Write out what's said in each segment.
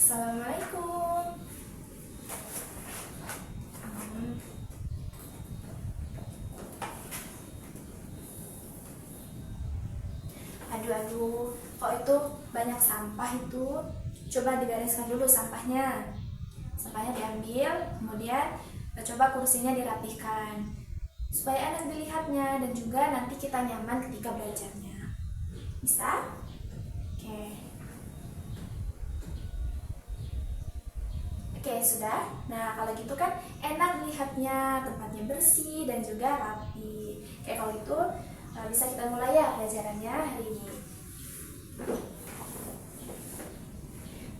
Assalamualaikum. Aduh, kok itu banyak sampah itu? Coba dibereskan dulu sampahnya. Sampahnya diambil, kemudian coba kursinya dirapihkan supaya enak dilihatnya dan juga nanti kita nyaman ketika belajarnya. Bisa? Oke. Oke, sudah. Nah, kalau gitu kan enak dilihatnya, tempatnya bersih dan juga rapi. Oke, kalau gitu bisa kita mulai ya pelajarannya hari ini.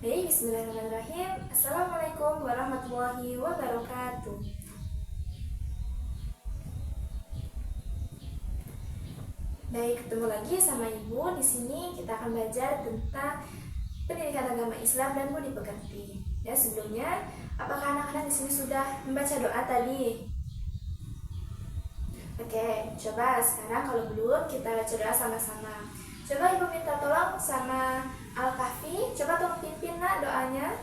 Baik, bismillahirrahmanirrahim. Assalamualaikum warahmatullahi wabarakatuh. Baik, ketemu lagi sama Ibu. Di sini kita akan belajar tentang pendidikan agama Islam dan budi pekerti. Ya, sebelumnya, apakah anak-anak di sini sudah membaca doa tadi? Oke, coba sekarang kalau belum kita baca doa sama-sama. Coba Ibu minta tolong sama Al-Kahfi, coba tolong pimpin nak doanya.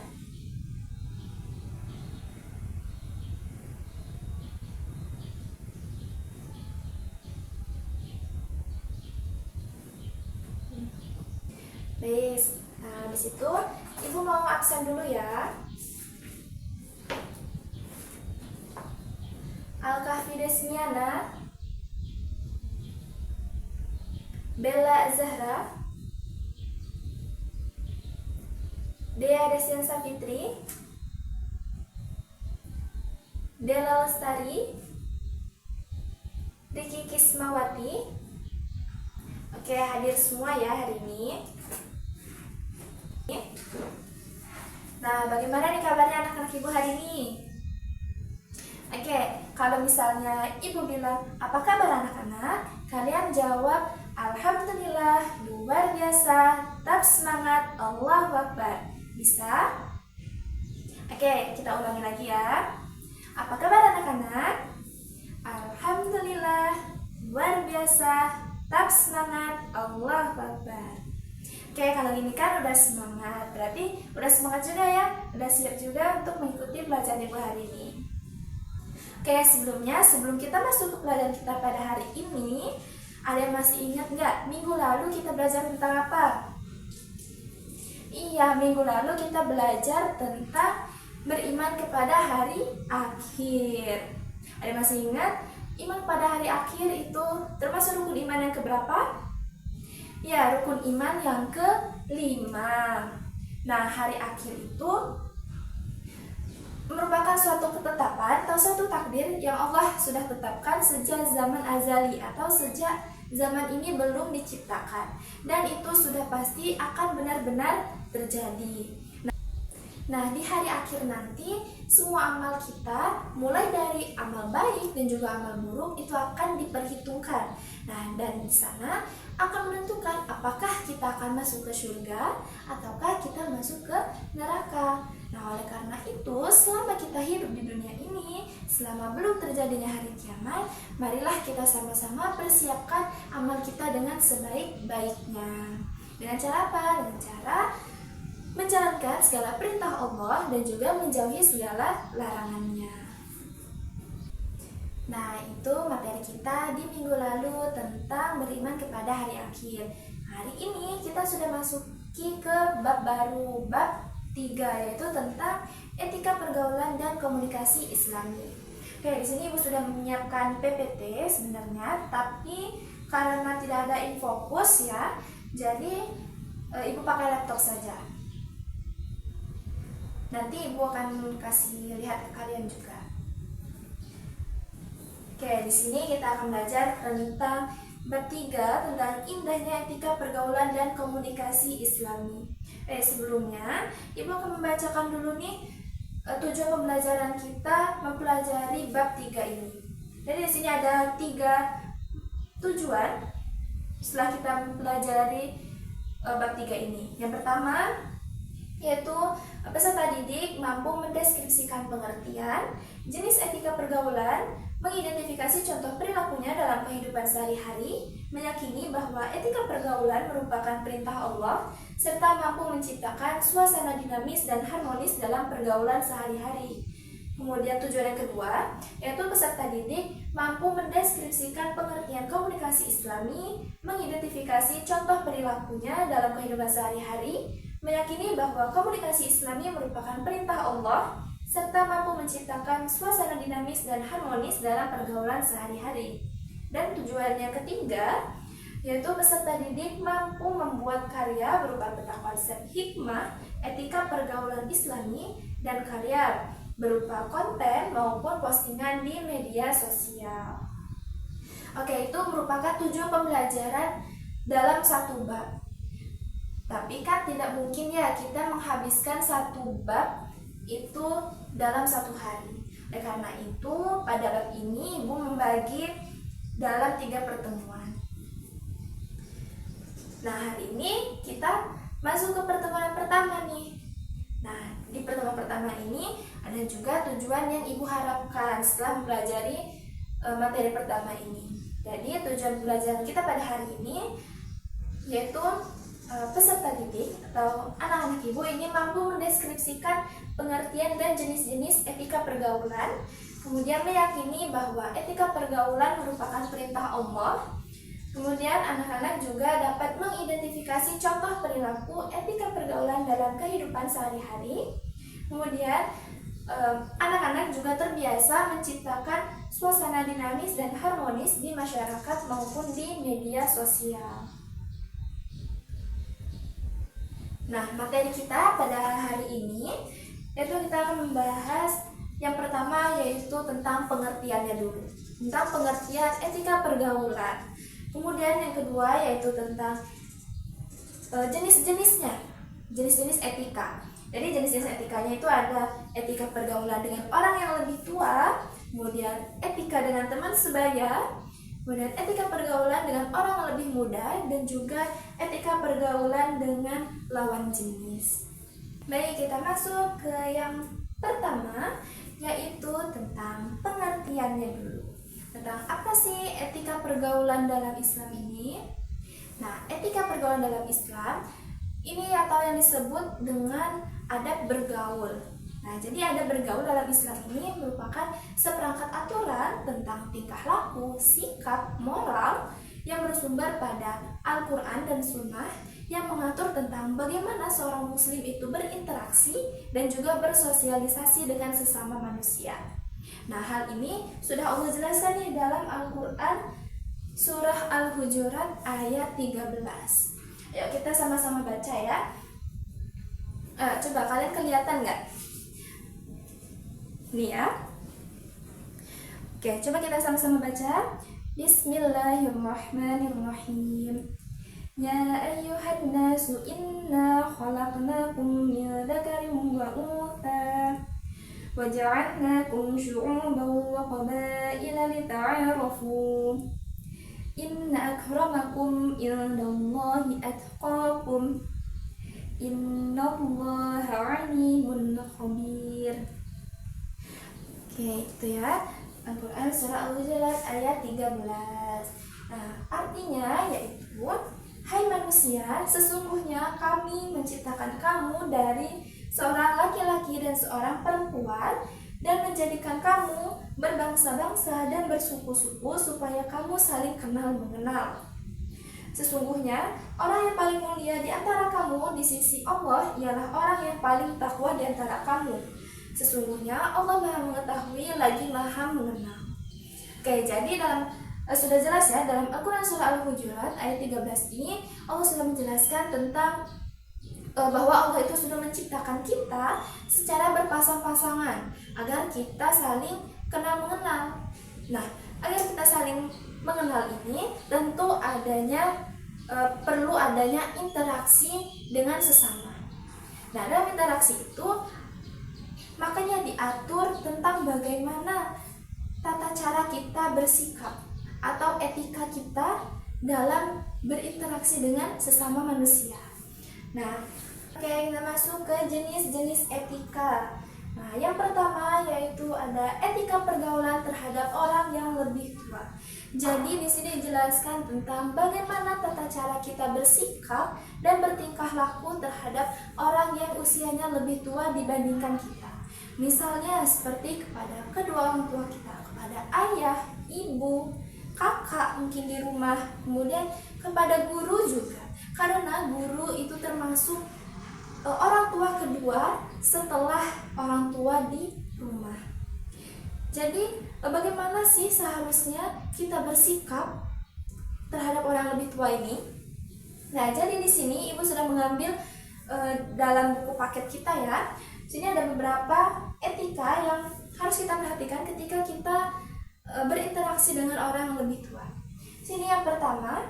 Baik, nah di situ Ibu mau absen dulu ya. Al-Kahfi Desmiana, Bella Zahra, Dea Desiansa Fitri, Dela Lestari, Riki Kismawati. Oke, hadir semua ya hari ini. Nah, bagaimana nih kabarnya anak-anak Ibu hari ini? Oke, kalau misalnya Ibu bilang, apa kabar anak-anak? Kalian jawab, Alhamdulillah, luar biasa, tetap semangat, Allahu Akbar. Bisa? Oke, kita ulangi lagi ya. Apa kabar anak-anak? Alhamdulillah, luar biasa, tetap semangat, Allahu Akbar. Oke, kalau gini kan udah semangat, berarti udah semangat juga ya, udah siap juga untuk mengikuti pelajaran Ibu hari ini. Oke, sebelum kita masuk ke pelajaran kita pada hari ini, ada yang masih ingat nggak minggu lalu kita belajar tentang apa? Iya, minggu lalu kita belajar tentang beriman kepada hari akhir. Ada yang masih ingat? Iman pada hari akhir itu termasuk rukun iman yang keberapa? Ya, rukun iman yang ke-5. Nah, hari akhir itu merupakan suatu ketetapan atau suatu takdir yang Allah sudah tetapkan sejak zaman azali atau sejak zaman ini belum diciptakan, dan itu sudah pasti akan benar-benar terjadi. Nah, di hari akhir nanti semua amal kita, mulai dari amal baik dan juga amal buruk, itu akan diperhitungkan. Nah, dan di sana akan menentukan apakah kita akan masuk ke surga ataukah kita masuk ke neraka. Nah, oleh karena itu, selama kita hidup di dunia ini, selama belum terjadinya hari kiamat, marilah kita sama-sama persiapkan amal kita dengan sebaik-baiknya. Dengan cara apa? Dengan cara menjalankan segala perintah Allah dan juga menjauhi segala larangannya. Nah, itu materi kita di minggu lalu tentang beriman kepada hari akhir. Hari ini kita sudah masuki ke bab baru, bab 3, yaitu tentang etika pergaulan dan komunikasi Islami. Oke, di sini Ibu sudah menyiapkan PPT sebenarnya, tapi karena tidak ada infokus ya, jadi Ibu pakai laptop saja. Nanti Ibu akan kasih lihat ke kalian juga. Oke, di sini kita akan belajar tentang bab 3 tentang indahnya etika pergaulan dan komunikasi Islami. Sebelumnya, Ibu akan membacakan dulu nih tujuan pembelajaran kita mempelajari bab 3 ini. Jadi di sini ada 3 tujuan setelah kita mempelajari bab 3 ini. Yang pertama, yaitu peserta didik mampu mendeskripsikan pengertian, jenis etika pergaulan, mengidentifikasi contoh perilakunya dalam kehidupan sehari-hari, meyakini bahwa etika pergaulan merupakan perintah Allah, serta mampu menciptakan suasana dinamis dan harmonis dalam pergaulan sehari-hari. Kemudian tujuan yang kedua, yaitu peserta didik mampu mendeskripsikan pengertian komunikasi Islami, mengidentifikasi contoh perilakunya dalam kehidupan sehari-hari, meyakini bahwa komunikasi Islami merupakan perintah Allah, serta mampu menciptakan suasana dinamis dan harmonis dalam pergaulan sehari-hari. Dan tujuan yang ketiga, yaitu peserta didik mampu membuat karya berupa peta konsep hikmah, etika pergaulan Islami, dan karya berupa konten maupun postingan di media sosial. Oke, itu merupakan 7 pembelajaran dalam satu bab. Tapi kan tidak mungkin ya kita menghabiskan satu bab itu dalam satu hari. Oleh karena itu, pada bab ini Ibu membagi dalam 3 pertemuan. Nah, hari ini kita masuk ke pertemuan pertama nih. Nah, di pertemuan pertama ini ada juga tujuan yang Ibu harapkan setelah mempelajari materi pertama ini. Jadi tujuan pembelajaran kita pada hari ini yaitu peserta didik atau anak-anak Ibu ini mampu mendeskripsikan pengertian dan jenis-jenis etika pergaulan, kemudian meyakini bahwa etika pergaulan merupakan perintah Allah. Kemudian anak-anak juga dapat mengidentifikasi contoh perilaku etika pergaulan dalam kehidupan sehari-hari. Kemudian anak-anak juga terbiasa menciptakan suasana dinamis dan harmonis di masyarakat maupun di media sosial. Nah, materi kita pada hari ini yaitu kita akan membahas yang pertama yaitu tentang pengertiannya dulu, tentang pengertian etika pergaulan. Kemudian yang kedua yaitu tentang jenis-jenisnya, jenis-jenis etika. Jadi jenis-jenis etikanya itu ada etika pergaulan dengan orang yang lebih tua, kemudian etika dengan teman sebaya, kemudian etika pergaulan dengan orang yang lebih muda, dan juga etika pergaulan dengan lawan jenis. Baik, kita masuk ke yang pertama, yaitu tentang pengertiannya dulu. Tentang apa sih etika pergaulan dalam Islam ini? Nah, etika pergaulan dalam Islam ini atau yang disebut dengan adab bergaul. Nah, jadi adab bergaul dalam Islam ini merupakan seperangkat aturan tentang tingkah laku, sikap, moral yang bersumber pada Al-Quran dan Sunnah yang mengatur tentang bagaimana seorang muslim itu berinteraksi dan juga bersosialisasi dengan sesama manusia. Nah, hal ini sudah Allah jelaskan di dalam Al-Quran surah Al-Hujurat ayat 13. Ayo kita sama-sama baca ya. Coba kalian kelihatan nggak? Nih ya. Oke, coba kita sama-sama baca. Bismillahirrahmanirrahim. Ya ayyuhan nasu inna khalaqnakum min dzakarin wa untha waja'alnakum syu'uban wa qabaila lita'arafu. Inna akramakum indallahi atqakum. Innallaha 'alimun khabir. Oke, itu ya. Al-Quran surah Al-Hujurat ayat 13. Nah, artinya yaitu, hai manusia, sesungguhnya kami menciptakan kamu dari seorang laki-laki dan seorang perempuan dan menjadikan kamu berbangsa-bangsa dan bersuku-suku supaya kamu saling kenal mengenal. Sesungguhnya orang yang paling mulia di antara kamu di sisi Allah ialah orang yang paling takwa di antara kamu. Sesungguhnya Allah Maha mengetahui lagi Maha mengenal. Oke, jadi sudah jelas ya dalam Al-Quran surah Al-Hujurat ayat 13 ini Allah sudah menjelaskan tentang bahwa Allah itu sudah menciptakan kita secara berpasang-pasangan agar kita saling kenal mengenal. Nah, agar kita saling mengenal ini tentu perlu adanya interaksi dengan sesama. Nah, dalam interaksi itu makanya diatur tentang bagaimana tata cara kita bersikap atau etika kita dalam berinteraksi dengan sesama manusia. Nah, Oke, kita masuk ke jenis-jenis etika. Nah, yang pertama yaitu ada etika pergaulan terhadap orang yang lebih tua. Jadi di sini dijelaskan tentang bagaimana tata cara kita bersikap dan bertingkah laku terhadap orang yang usianya lebih tua dibandingkan kita. Misalnya seperti kepada kedua orang tua kita, kepada ayah, ibu, kakak mungkin di rumah, kemudian kepada guru juga. Karena guru itu termasuk orang tua kedua setelah orang tua di rumah. Jadi bagaimana sih seharusnya kita bersikap terhadap orang lebih tua ini? Nah, jadi di sini Ibu sudah mengambil dalam buku paket kita ya. Sini ada beberapa etika yang harus kita perhatikan ketika kita berinteraksi dengan orang yang lebih tua. Sini yang pertama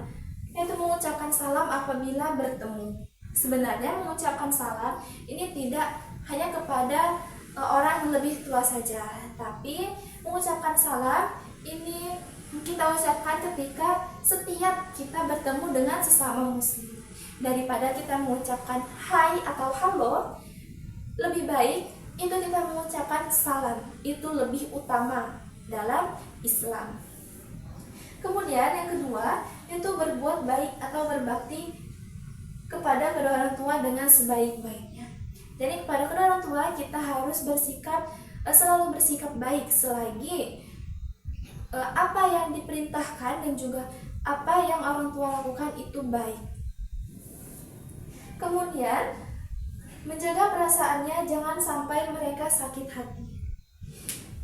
yaitu mengucapkan salam apabila bertemu. Sebenarnya mengucapkan salam ini tidak hanya kepada orang yang lebih tua saja, tapi mengucapkan salam ini kita ucapkan ketika setiap kita bertemu dengan sesama muslim. Daripada kita mengucapkan hai atau halo, lebih baik itu kita mengucapkan salam. Itu lebih utama dalam Islam. Kemudian yang kedua itu berbuat baik atau berbakti kepada kedua orang tua dengan sebaik-baiknya. Jadi kepada kedua orang tua kita harus selalu bersikap baik selagi apa yang diperintahkan dan juga apa yang orang tua lakukan itu baik. Kemudian menjaga perasaannya, jangan sampai mereka sakit hati.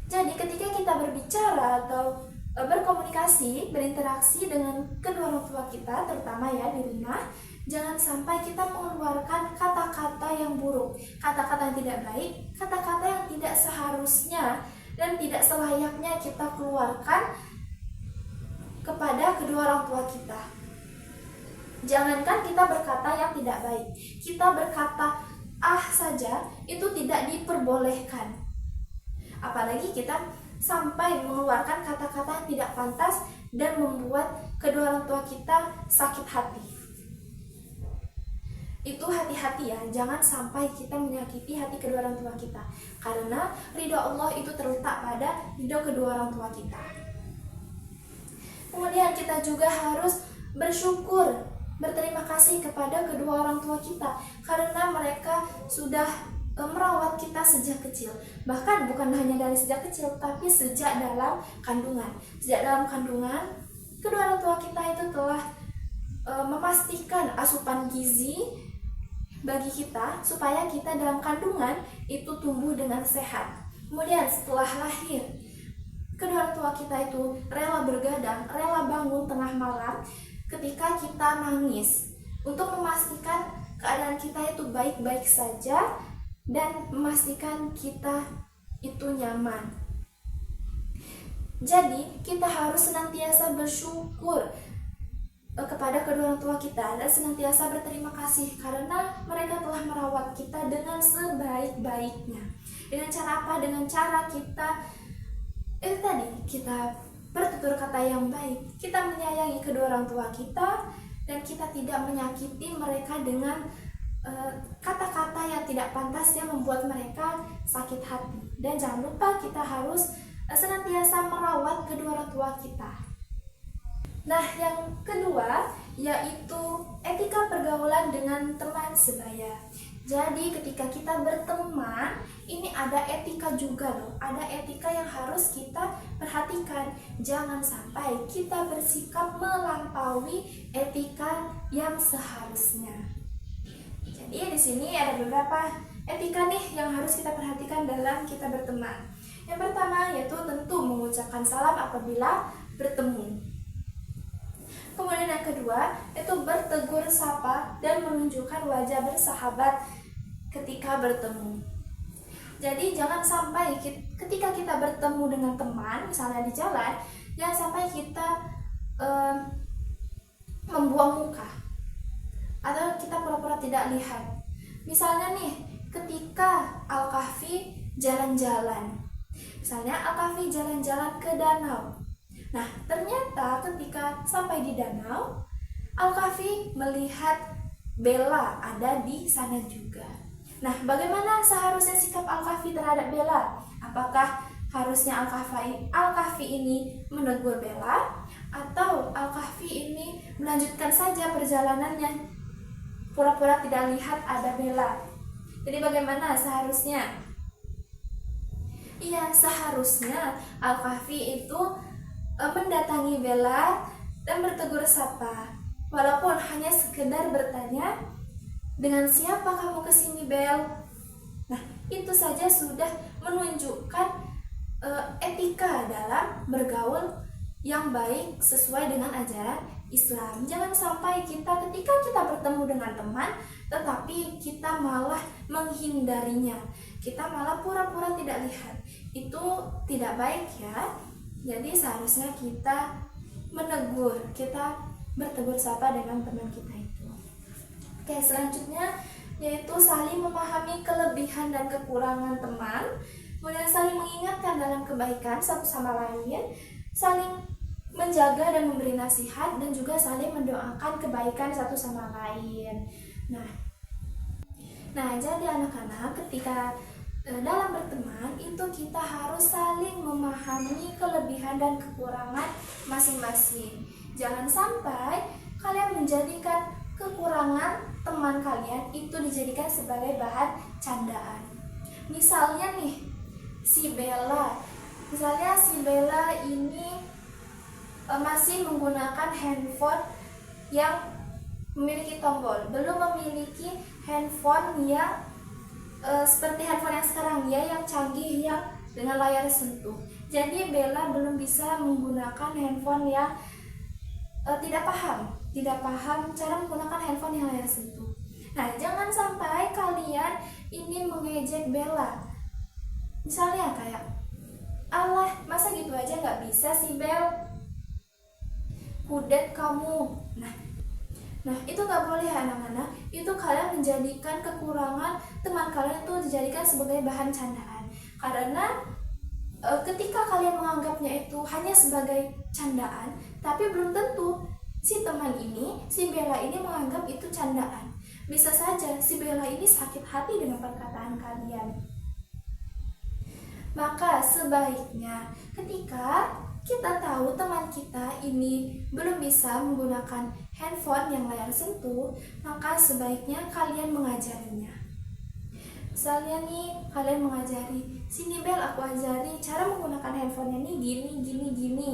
Jadi ketika kita berbicara atau berkomunikasi, berinteraksi dengan kedua orang tua kita, terutama ya di rumah, jangan sampai kita mengeluarkan kata-kata yang buruk, kata-kata yang tidak baik, kata-kata yang tidak seharusnya dan tidak selayaknya kita keluarkan kepada kedua orang tua kita. Jangankan kita berkata yang tidak baik, kita berkata saja itu tidak diperbolehkan. Apalagi kita sampai mengeluarkan kata-kata yang tidak pantas dan membuat kedua orang tua kita sakit hati. Itu hati-hati ya, jangan sampai kita menyakiti hati kedua orang tua kita, karena ridho Allah itu terletak pada ridho kedua orang tua kita. Kemudian kita juga harus bersyukur, berterima kasih kepada kedua orang tua kita, karena mereka sudah merawat kita sejak kecil. Bahkan bukan hanya dari sejak kecil, tapi sejak dalam kandungan. Sejak dalam kandungan, kedua orang tua kita itu telah memastikan asupan gizi bagi kita supaya kita dalam kandungan itu tumbuh dengan sehat. Kemudian setelah lahir, kedua orang tua kita itu rela bergadang, rela bangun tengah malam ketika kita nangis untuk memastikan keadaan kita itu baik-baik saja dan memastikan kita itu nyaman. Jadi kita harus senantiasa bersyukur kepada kedua orang tua kita dan senantiasa berterima kasih karena mereka telah merawat kita dengan sebaik-baiknya. Dengan cara apa? Dengan cara kita kita bertutur kata yang baik, kita menyayangi kedua orang tua kita, dan kita tidak menyakiti mereka dengan kata-kata yang tidak pantas yang membuat mereka sakit hati. Dan jangan lupa kita harus senantiasa merawat kedua orang tua kita. Nah, yang kedua yaitu etika pergaulan dengan teman sebaya. Jadi ketika kita berteman, ini ada etika juga loh. Ada etika yang harus kita perhatikan. Jangan sampai kita bersikap melampaui etika yang seharusnya. Jadi di sini ada beberapa etika nih yang harus kita perhatikan dalam kita berteman. Yang pertama yaitu tentu mengucapkan salam apabila bertemu. Kemudian yang kedua itu bertegur sapa dan menunjukkan wajah bersahabat ketika bertemu. Jadi jangan sampai ketika kita bertemu dengan teman, misalnya di jalan, jangan sampai kita membuang muka atau kita pura-pura tidak lihat. Misalnya nih, ketika Al-Kahfi jalan-jalan, misalnya Al-Kahfi jalan-jalan ke danau. Nah, ternyata ketika sampai di danau, Al-Kahfi melihat Bella ada di sana juga. Nah, bagaimana seharusnya sikap Al-Kahfi terhadap Bella? Apakah harusnya Al-Kahfi ini menegur Bella, atau Al-Kahfi ini melanjutkan saja perjalanannya, pura-pura tidak lihat ada Bella? Jadi bagaimana seharusnya? Iya, seharusnya Al-Kahfi itu mendatangi Bella dan bertegur sapa, walaupun hanya sekedar bertanya, dengan siapa kamu kesini, Bel? Nah, itu saja sudah menunjukkan etika dalam bergaul yang baik sesuai dengan ajaran Islam. Jangan sampai ketika kita bertemu dengan teman, tetapi kita malah menghindarinya, kita malah pura-pura tidak lihat. Itu tidak baik ya. Jadi seharusnya kita menegur, kita bertegur sapa dengan teman kita itu. Oke, selanjutnya yaitu saling memahami kelebihan dan kekurangan teman, kemudian saling mengingatkan dalam kebaikan satu sama lain, saling menjaga dan memberi nasihat, dan juga saling mendoakan kebaikan satu sama lain. Nah, jadi anak-anak, ketika dalam berteman itu kita harus saling memahami kelebihan dan kekurangan masing-masing. Jangan sampai kalian menjadikan kekurangan teman kalian itu dijadikan sebagai bahan candaan. Misalnya nih, si Bella ini masih menggunakan handphone yang memiliki tombol, belum memiliki handphone yang seperti handphone yang sekarang ya, yang canggih, yang dengan layar sentuh. Jadi Bella belum bisa menggunakan handphone yang tidak paham cara menggunakan handphone yang layar sentuh. Nah, jangan sampai kalian ini mengejek Bella. Misalnya kayak, "Allah, masa gitu aja nggak bisa sih, Bel? Kudet kamu." Nah, itu nggak boleh ya anak-anak. Itu kalian menjadikan kekurangan teman kalian itu dijadikan sebagai bahan candaan. Karena ketika kalian menganggapnya itu hanya sebagai candaan, tapi belum tentu si teman ini, si Bella ini menganggap itu candaan. Bisa saja si Bella ini sakit hati dengan perkataan kalian. Maka sebaiknya ketika kita tahu teman kita ini belum bisa menggunakan handphone yang layar sentuh, maka sebaiknya kalian mengajarinya. Misalnya nih, kalian mengajari, "Sini Bel, aku ajari cara menggunakan handphonenya nih gini."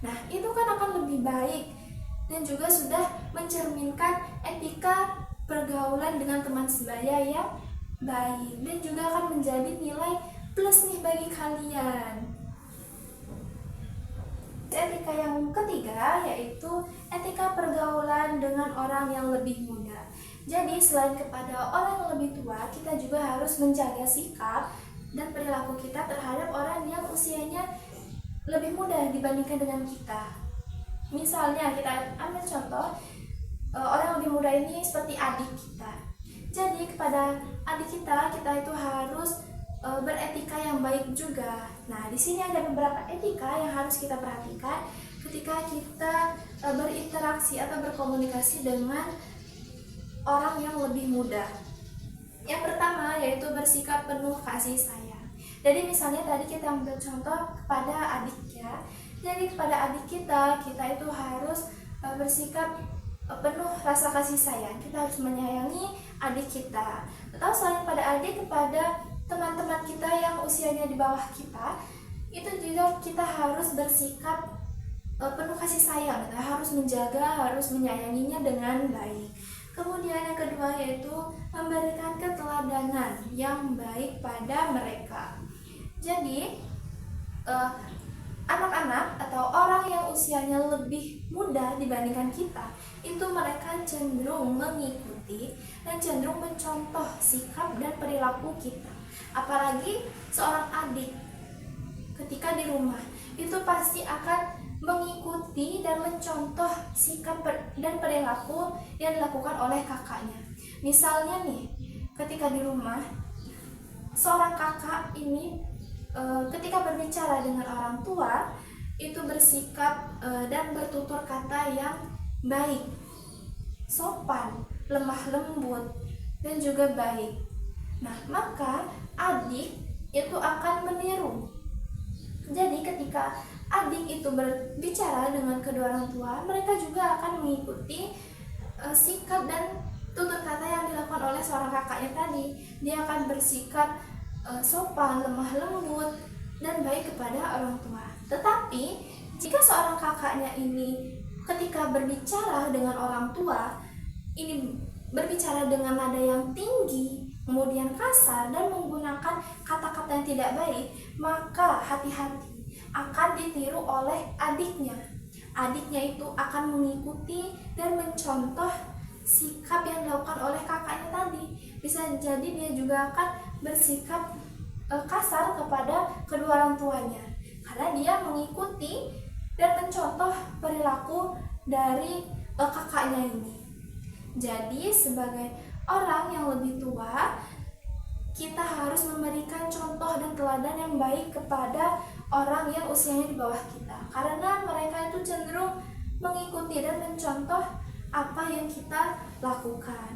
Nah, itu kan akan lebih baik dan juga sudah mencerminkan etika pergaulan dengan teman sebaya yang baik, dan juga akan menjadi nilai plus nih bagi kalian. Etika yang ketiga yaitu etika pergaulan dengan orang yang lebih muda. Jadi selain kepada orang yang lebih tua, kita juga harus menjaga sikap dan perilaku kita terhadap orang yang usianya lebih muda dibandingkan dengan kita. Misalnya kita ambil contoh, orang yang lebih muda ini seperti adik kita. Jadi kepada adik kita itu harus beretika yang baik juga. Nah, di sini ada beberapa etika yang harus kita perhatikan ketika kita berinteraksi atau berkomunikasi dengan orang yang lebih muda. Yang pertama yaitu bersikap penuh kasih sayang. Jadi misalnya tadi kita ambil contoh kepada adik ya. Jadi kepada adik kita itu harus bersikap penuh rasa kasih sayang. Kita harus menyayangi adik kita. Atau selain pada adik, kepada teman-teman kita yang usianya di bawah kita, itu juga kita harus bersikap penuh kasih sayang. Kita harus menjaga, harus menyayanginya dengan baik. Kemudian yang kedua yaitu memberikan keteladanan yang baik pada mereka. Jadi anak-anak atau orang yang usianya lebih muda dibandingkan kita, itu mereka cenderung mengikuti dan cenderung mencontoh sikap dan perilaku kita. Apalagi seorang adik ketika di rumah itu pasti akan mengikuti dan mencontoh sikap dan perilaku yang dilakukan oleh kakaknya. Misalnya nih, ketika di rumah seorang kakak ini ketika berbicara dengan orang tua itu bersikap dan bertutur kata yang baik, sopan, lemah lembut, dan juga baik. Nah, maka adik itu akan meniru. Jadi ketika adik itu berbicara dengan kedua orang tua, mereka juga akan mengikuti sikap dan tutur kata yang dilakukan oleh seorang kakaknya tadi. Dia akan bersikap sopan, lemah lembut, dan baik kepada orang tua. Tetapi jika seorang kakaknya ini ketika berbicara dengan orang tua, ini berbicara dengan nada yang tinggi, kemudian kasar, dan menggunakan kata-kata yang tidak baik, maka hati-hati akan ditiru oleh adiknya. Adiknya itu akan mengikuti dan mencontoh sikap yang dilakukan oleh kakaknya tadi. Bisa jadi dia juga akan bersikap kasar kepada kedua orang tuanya, karena dia mengikuti dan mencontoh perilaku dari kakaknya ini. Jadi sebagai orang yang lebih tua, kita harus memberikan contoh dan teladan yang baik kepada orang yang usianya di bawah kita, karena mereka itu cenderung mengikuti dan mencontoh apa yang kita lakukan.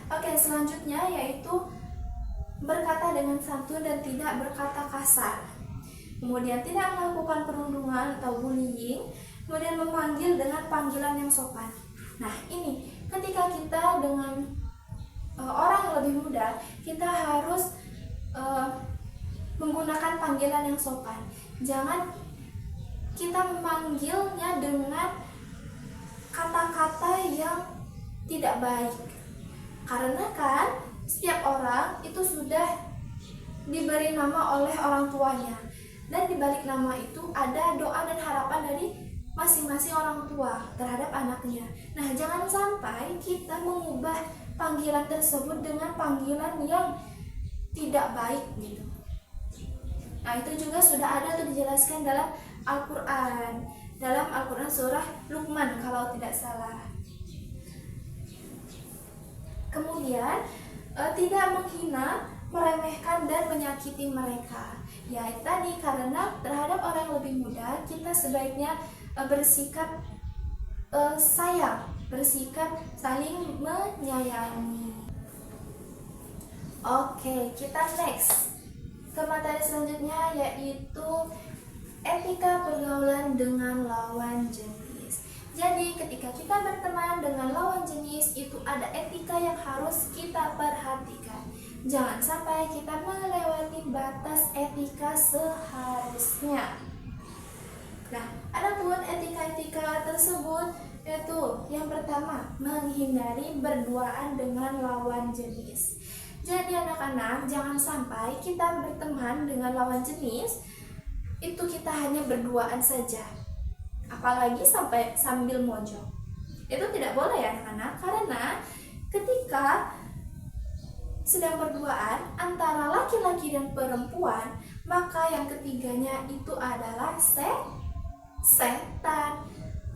Oke, selanjutnya yaitu berkata dengan santun dan tidak berkata kasar. Kemudian tidak melakukan perundungan atau bullying, kemudian memanggil dengan panggilan yang sopan. Nah, ini ketika kita dengan orang yang lebih muda, kita harus menggunakan panggilan yang sopan. Jangan kita memanggilnya dengan kata-kata yang tidak baik, karena kan setiap orang itu sudah diberi nama oleh orang tuanya, dan di balik nama itu ada doa dan harapan dari masing-masing orang tua terhadap anaknya. Nah, jangan sampai kita mengubah panggilan tersebut dengan panggilan yang tidak baik gitu. Nah, itu juga sudah ada tuh dijelaskan dalam Al-Quran, dalam Al-Quran surah Luqman kalau tidak salah. Kemudian tidak menghina, meremehkan, dan menyakiti mereka. Ya tadi, karena terhadap orang yang lebih muda kita sebaiknya bersikap sayang, bersikap saling menyayangi. Oke, kita next ke materi selanjutnya, yaitu etika pergaulan dengan lawan jenis. Jadi ketika kita berteman dengan lawan jenis, itu ada etika yang harus kita perhatikan. Jangan sampai kita melewati batas etika seharusnya. Nah, adapun etika-etika tersebut yaitu yang pertama, menghindari berduaan dengan lawan jenis. Jadi anak-anak, jangan sampai kita berteman dengan lawan jenis itu kita hanya berduaan saja, apalagi sambil mojok. Itu tidak boleh ya anak-anak, karena ketika sedang berduaan antara laki-laki dan perempuan, maka yang ketiganya itu adalah setan.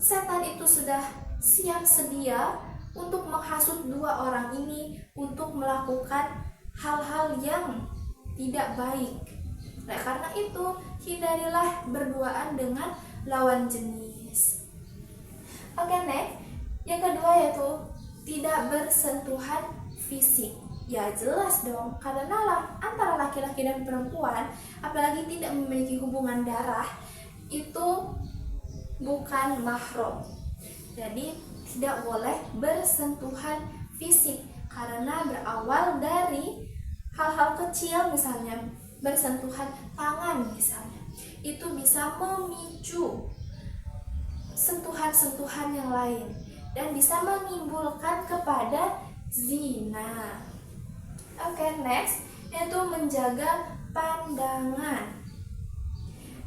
Setan itu sudah siap sedia untuk menghasut dua orang ini untuk melakukan hal-hal yang tidak baik. Nah, karena itu hindarilah berduaan dengan lawan jenis. Oke, next. Yang kedua yaitu tidak bersentuhan fisik. Ya jelas dong, karena antara laki-laki dan perempuan, apalagi tidak memiliki hubungan darah, itu bukan mahram. Jadi tidak boleh bersentuhan fisik, karena berawal dari hal-hal kecil, misalnya bersentuhan tangan misalnya, itu bisa memicu sentuhan-sentuhan yang lain dan bisa menimbulkan kepada zina. Oke, next yaitu menjaga pandangan.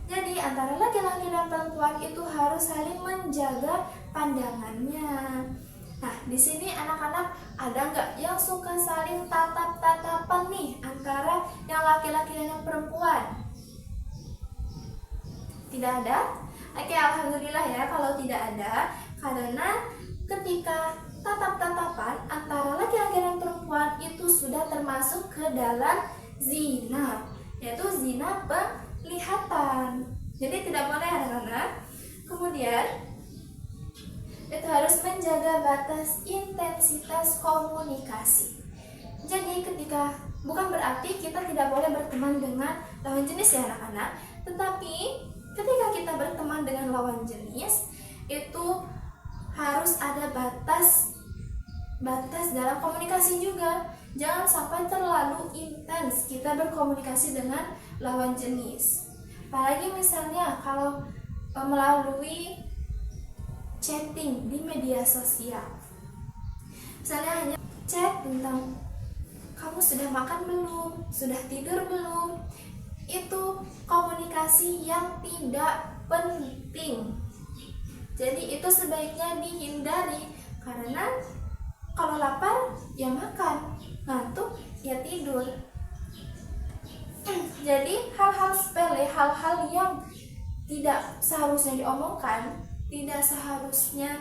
Jadi antara laki-laki dan perempuan itu harus saling menjaga pandangannya. Nah, di sini anak-anak ada nggak yang suka saling tatap-tatapan nih antara yang laki-laki dan yang perempuan? Tidak ada? Oke, alhamdulillah ya kalau tidak ada, karena ketika tatap-tatapan antara laki-laki dan perempuan itu sudah termasuk ke dalam zina, yaitu zina penglihatan. Jadi tidak boleh anak-anak. Kemudian itu harus menjaga batas intensitas komunikasi. Jadi bukan berarti kita tidak boleh berteman dengan lawan jenis ya anak-anak, tetapi ketika kita berteman dengan lawan jenis itu harus ada batas dalam komunikasi juga. Jangan sampai terlalu intens kita berkomunikasi dengan lawan jenis. Apalagi misalnya kalau melalui chatting di media sosial. Misalnya hanya chat tentang kamu sudah makan belum, sudah tidur belum. Itu komunikasi yang tidak penting. Jadi itu sebaiknya dihindari, karena kalau lapar ya makan, ngantuk ya tidur. Jadi hal-hal sepele, hal-hal yang tidak seharusnya diomongkan, tidak seharusnya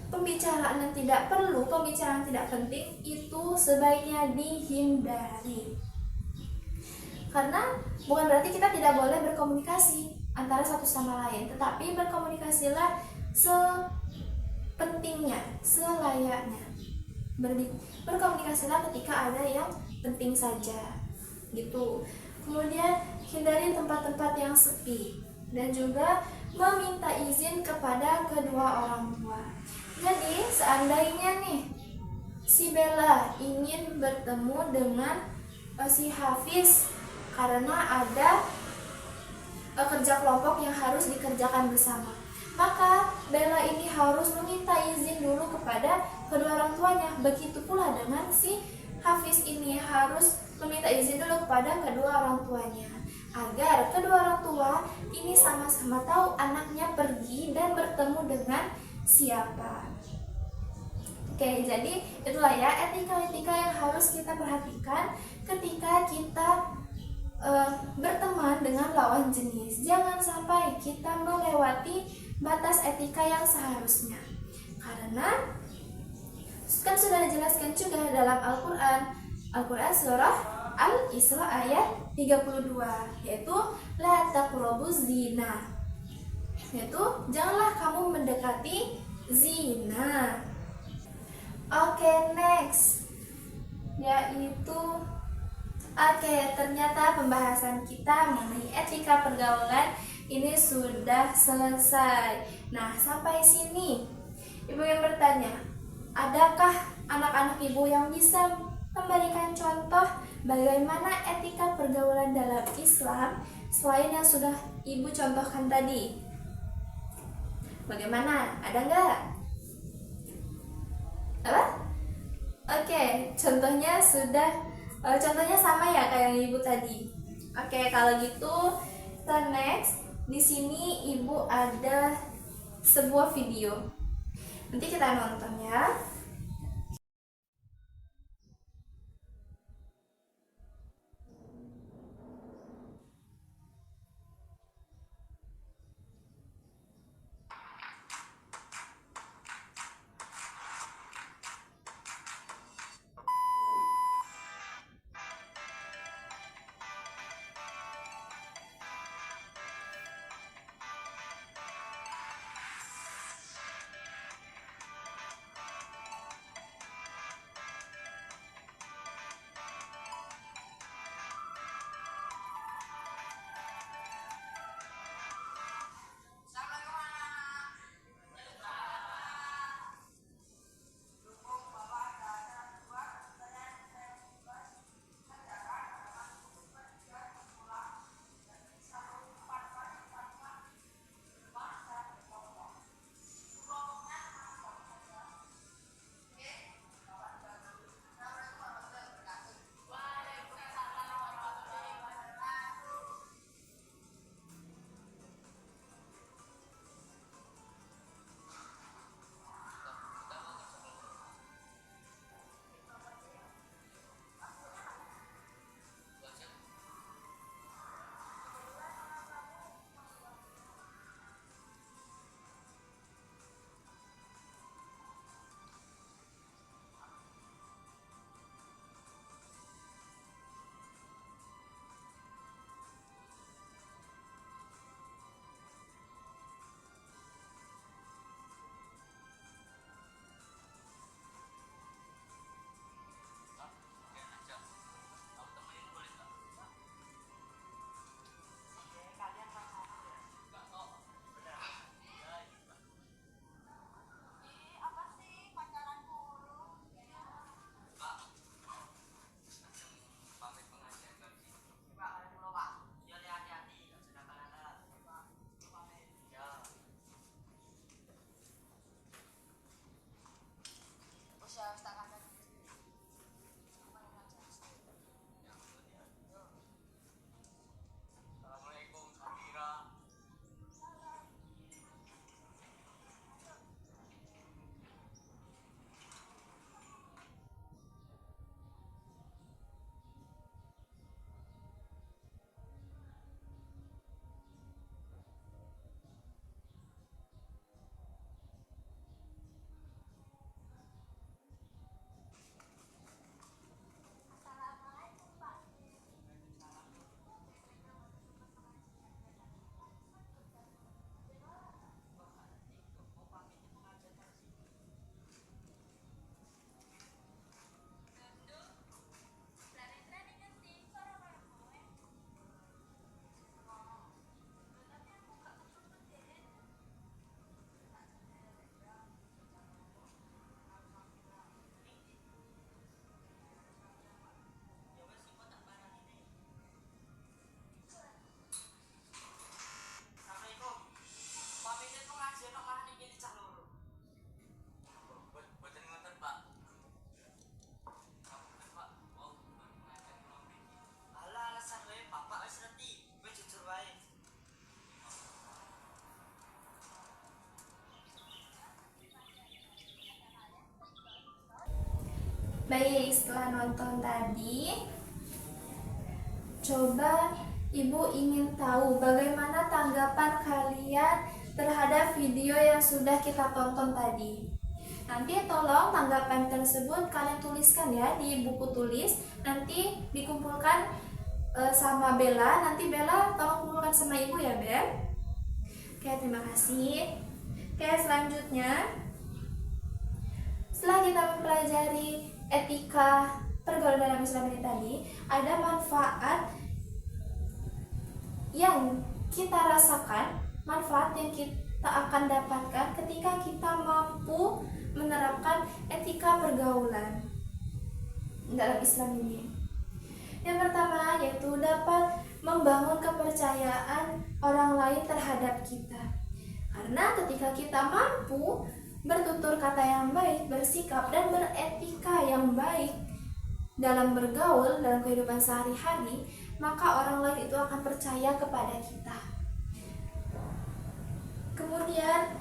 pembicaraan yang tidak perlu, pembicaraan tidak penting, itu sebaiknya dihindari. Karena bukan berarti kita tidak boleh berkomunikasi antara satu sama lain, tetapi berkomunikasilah sepentingnya, selayaknya. Berkomunikasilah ketika ada yang penting saja, gitu. Kemudian hindari tempat-tempat yang sepi dan juga meminta izin kepada kedua orang tua. Jadi seandainya nih si Bella ingin bertemu dengan si Hafiz karena ada kerja kelompok yang harus dikerjakan bersama, maka Bella ini harus meminta izin dulu kepada kedua orang tuanya. Begitu pula dengan si Hafiz ini harus meminta izin dulu kepada kedua orang tuanya, agar kedua orang tua ini sama-sama tahu anaknya pergi dan bertemu dengan siapa. Oke, jadi itulah ya etika-etika yang harus kita perhatikan ketika kita berteman dengan lawan jenis. Jangan sampai kita melewati batas etika yang seharusnya, karena kan sudah dijelaskan juga dalam Al-Quran surah Al-Isra ayat 32, yaitu la taqrabuz zina, yaitu janganlah kamu mendekati zina. Oke, next yaitu ternyata pembahasan kita mengenai etika pergaulan ini sudah selesai. Nah, sampai sini ibu yang bertanya, adakah anak-anak ibu yang bisa memberikan contoh bagaimana etika pergaulan dalam Islam selain yang sudah ibu contohkan tadi? Bagaimana? Ada nggak? Apa? Oke, contohnya sama ya kayak yang ibu tadi. Oke, kalau gitu kita next. Di sini ibu ada sebuah video. Nanti kita nonton ya. Baik, setelah nonton tadi, coba Ibu ingin tahu bagaimana tanggapan kalian terhadap video yang sudah kita tonton tadi. Nanti tolong tanggapan tersebut kalian tuliskan ya di buku tulis. Nanti dikumpulkan sama Bella. Nanti Bella tolong kumpulkan sama Ibu ya, Bel. Oke, terima kasih. Oke, selanjutnya, setelah kita mempelajari etika pergaulan dalam Islam ini tadi, ada manfaat yang kita rasakan, manfaat yang kita akan dapatkan ketika kita mampu menerapkan etika pergaulan dalam Islam ini. Yang pertama yaitu dapat membangun kepercayaan orang lain terhadap kita. Karena ketika kita mampu bertutur kata yang baik, bersikap dan beretika yang baik dalam bergaul, dalam kehidupan sehari-hari, maka orang lain itu akan percaya kepada kita. Kemudian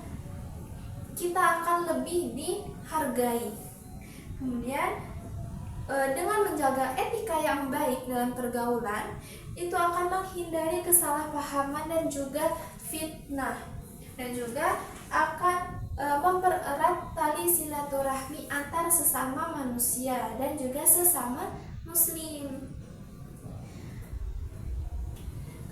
kita akan lebih dihargai. Kemudian dengan menjaga etika yang baik dalam pergaulan, itu akan menghindari kesalahpahaman dan juga fitnah, dan juga akan mempererat tali silaturahmi antar sesama manusia dan juga sesama muslim.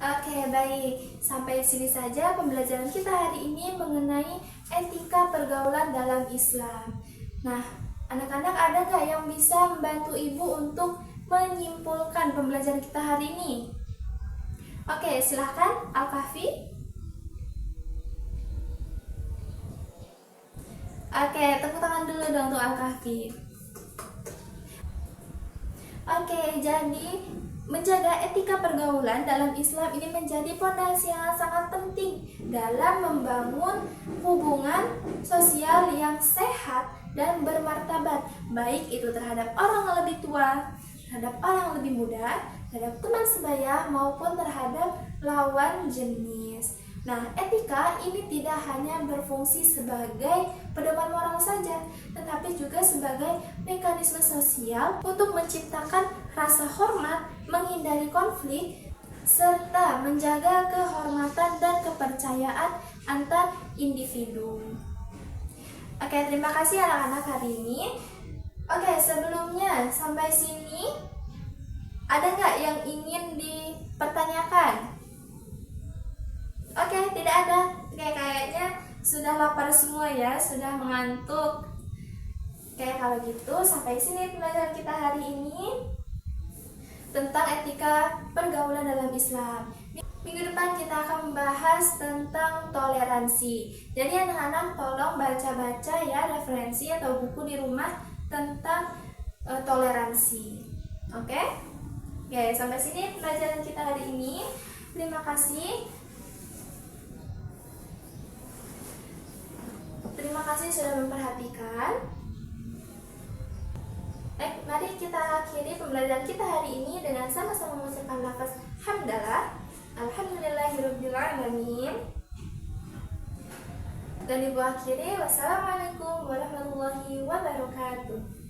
Oke, baik. Sampai sini saja pembelajaran kita hari ini mengenai etika pergaulan dalam Islam. Nah, anak-anak ada nggak yang bisa membantu Ibu untuk menyimpulkan pembelajaran kita hari ini? Oke, silahkan Al-Kahfi. Oke, tepuk tangan dulu dong untuk Al-Kahfi. Oke, jadi menjaga etika pergaulan dalam Islam ini menjadi fondasi yang sangat penting dalam membangun hubungan sosial yang sehat dan bermartabat, baik itu terhadap orang yang lebih tua, terhadap orang yang lebih muda, terhadap teman sebaya, maupun terhadap lawan jenis. Nah, etika ini tidak hanya berfungsi sebagai pedoman moral saja, tetapi juga sebagai mekanisme sosial untuk menciptakan rasa hormat, menghindari konflik, serta menjaga kehormatan dan kepercayaan antar individu. Oke, terima kasih anak-anak hari ini. Oke, sebelumnya sampai sini ada nggak yang ingin dipertanyakan? Oke, tidak ada. Oke, kayaknya sudah lapar semua ya, sudah mengantuk. Oke, kalau gitu sampai sini pembelajaran kita hari ini tentang etika pergaulan dalam Islam. Minggu depan kita akan membahas tentang toleransi. Jadi anak-anak tolong baca-baca ya referensi atau buku di rumah tentang toleransi. Oke? Oke, sampai sini pembelajaran kita hari ini. Terima kasih. Terima kasih sudah memperhatikan. Mari kita akhiri pembelajaran kita hari ini dengan sama-sama mengucapkan lafaz hamdalah. Alhamdulillahirabbil alamin. Dan ibu akhiri, wassalamualaikum warahmatullahi wabarakatuh.